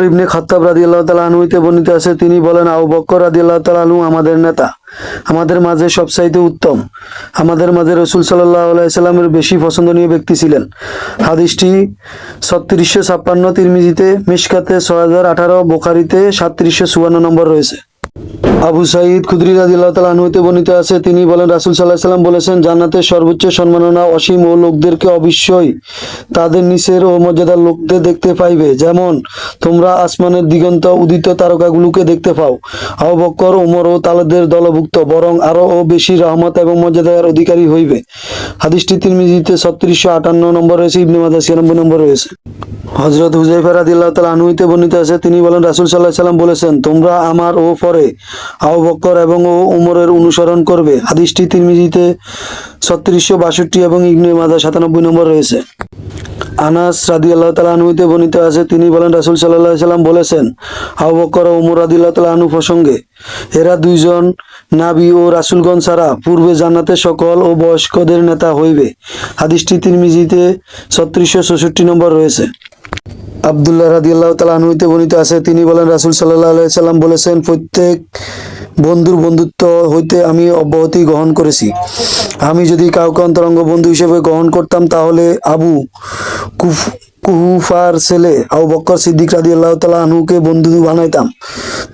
ওমর ইবনে খাত্তাব রাদিয়াল্লাহু তাআলা আনহু হইতে বর্ণিত আছে, তিনি বলেন, আবু বকর রাদিয়াল্লাহু তাআলা আনহু আমাদের নেতা, আমাদের মাঝে সবচাইতে উত্তম, আমাদের মাঝে রাসূল সাল্লাল্লাহু আলাইহি সাল্লামের বেশি পছন্দনীয় ব্যক্তি ছিলেন। হাদিসটি 3656, তিরমিজিতে, মিশকাতে 6018, বুখারীতে 3754 নম্বর রয়েছে। আবু সাঈদ খুদরি রাদিয়াল্লাহু তাআলা আনহু হতে বর্ণিত আছে, তিনি বলেন, রাসূল সাল্লাল্লাহু আলাইহি সাল্লাম বলেছেন, জান্নাতের সর্বোচ্চ সম্মাননা অসীম ও লোকদেরকে অবশ্যই তাদের নিচের ও মর্যাদার লোকদের দেখতে পাইবে, যেমন তোমরা আসমানের দিগন্ত উদিত তারকাগুলোকে দেখতে পাও। আবু বকর, ওমর ও তাদের দলভুক্ত বরং আরো বেশি রহমত এবং মর্যাদার অধিকারী হইবে। হাদিসটি তিরমিজিতে 3658 নম্বর রয়েছে, ইবনে মাজাহ 96 নম্বর রয়েছে। হযরত হুযায়ফা রাদিয়াল্লাহু তাআলা আনহু হতে বর্ণিত আছে, তিনি বলেন, রাসূল সাল্লাল্লাহু আলাইহি সাল্লাম বলেছেন, তোমরা আমার ও পরে আবু বকর এবং উমরের অনুসরণ করবে। হাদিসটি তিরমিজিতে 3662 এবং ইবনে মাজাহ 97 নম্বর রয়েছে। আনাস রাদিয়াল্লাহু তাআলা আনহু হতে বর্ণিত আছে, তিনি বলেন, রাসূল সাল্লাল্লাহু আলাইহি সাল্লাম বলেছেন, আবু বকর ও উমর রাদিয়াল্লাহু তাআলা আনহু প্রসঙ্গে, এরা দুইজন নবী ও রাসূলগণ ছাড়া পূর্বে জান্নাতের সকল ও বয়স্কদের নেতা হইবে। হাদিসটি তিরমিজিতে 3664 নম্বর রয়েছে। আব্দুল্লাহ রাদিয়াল্লাহু তাআলা আনহু হতে বর্ণিত আছে, তিনি বলেন, রাসূল সাল্লাল্লাহু আলাইহি সাল্লাম বলেছেন, প্রত্যেক বন্ধুর বন্ধুত্ব হইতে আমি অব্যাহতি গ্রহণ করেছি। আমি যদি কাউকে অন্তরঙ্গ বন্ধু হিসেবে গ্রহণ করতাম, তাহলে আবু কুহাফার ছেলে আবু বকর সিদ্দিক রাদিয়াল্লাহু তাআলা আনহুকে বন্ধু বানাইতাম।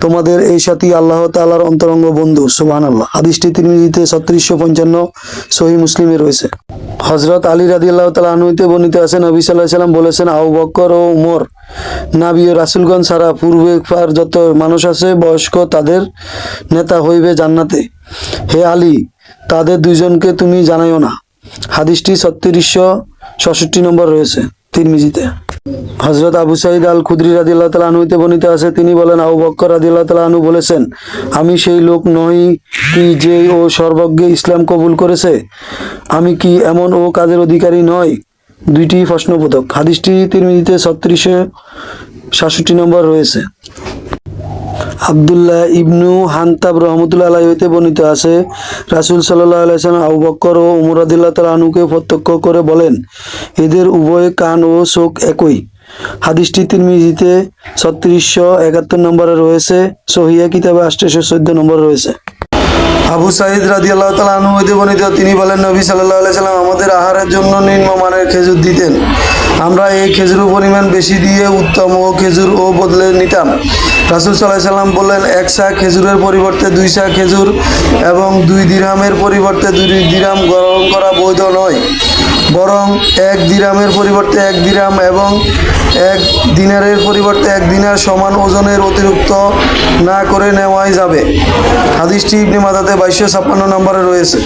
তোমাদের এই সাথী আল্লাহ তাআলার অন্তরঙ্গ বন্ধু। সুবহানাল্লাহ। হাদিসটি তিরমিজিতে 3655, সহিহ মুসলিমে রয়েছে। হযরত আলী রাদিয়াল্লাহু তাআলা আনহু হতে বর্ণিত আছে, নবী সাল্লাল্লাহু আলাইহি সাল্লাম বলেছেন, আবু বকর ও উমর নবী ও রাসূলগণ ছাড়া পূর্বেকার যত মানুষ আছে বয়স্ক, তাদের নেতা হইবে জান্নাতে। হে আলী, তাদের দুইজনকে তুমি জানাইও না। হাদিসটি 3666 নম্বর রয়েছে তিরমিজিতে। হযরত আবু সাঈদ আল খুদরি রাদিয়াল্লাহু তাআলা আনহু হতে বর্ণিত আছে, তিনি বলেন, আবু বকর রাদিয়াল্লাহু তাআলা আনহু বলেছেন, আমি সেই লোক নই কি যে ও সর্বজ্ঞ ইসলাম কবুল করেছে? আমি কি এমন ও কাজের অধিকারী নয়? দুইটি প্রশ্নবোধক। হাদিসটি তিরমিজিতে 3667 নম্বর রয়েছে। আব্দুল্লাহ ইবনু হানতাব রহমতুল্লাহ আলাইহি হতে বর্ণিত আছে, রাসূল সাল্লাল্লাহু আলাইহি সাল্লাম আবু বকর ও উমর রাদিয়াল্লাহু তাআলা আনহুকে প্রত্যক্ষ করে বলেন, এদের উভয় কান ও চোখ একই। হাদিসটি তিরমিজিতে 3671 নম্বরে রয়েছে, সহিহ কিতাবে 814 নম্বর রয়েছে। আবু সাঈদ রাদিয়াল্লাহু তাআলা আনহু হতে বর্ণিত, তিনি বলেন, নবী সাল্লাল্লাহু আলাইহি সাল্লাম আমাদের আহারের জন্য নিম্নমানের খেজুর দিতেন। আমরা এই খেজুরের পরিমাণ বেশি দিয়ে উত্তম ও খেজুর ও বদলে নিতাম। রাসূল সাল্লাল্লাহু আলাইহি সাল্লাম বললেন, এক সা খেজুরের পরিবর্তে 2 সা খেজুর এবং 2 দিরহামের পরিবর্তে 2 দিরহাম গ্রহণ করা বৈধ নয়, বরং 1 দিরহামের পরিবর্তে 1 দিরহাম এবং 1 দিনারের পরিবর্তে 1 দিনার সমান ওজনের অতিরিক্ত না করে নেওয়াই যাবে। হাদিসটি ইবনে মাজাহতে 2256 নম্বরে রয়েছে।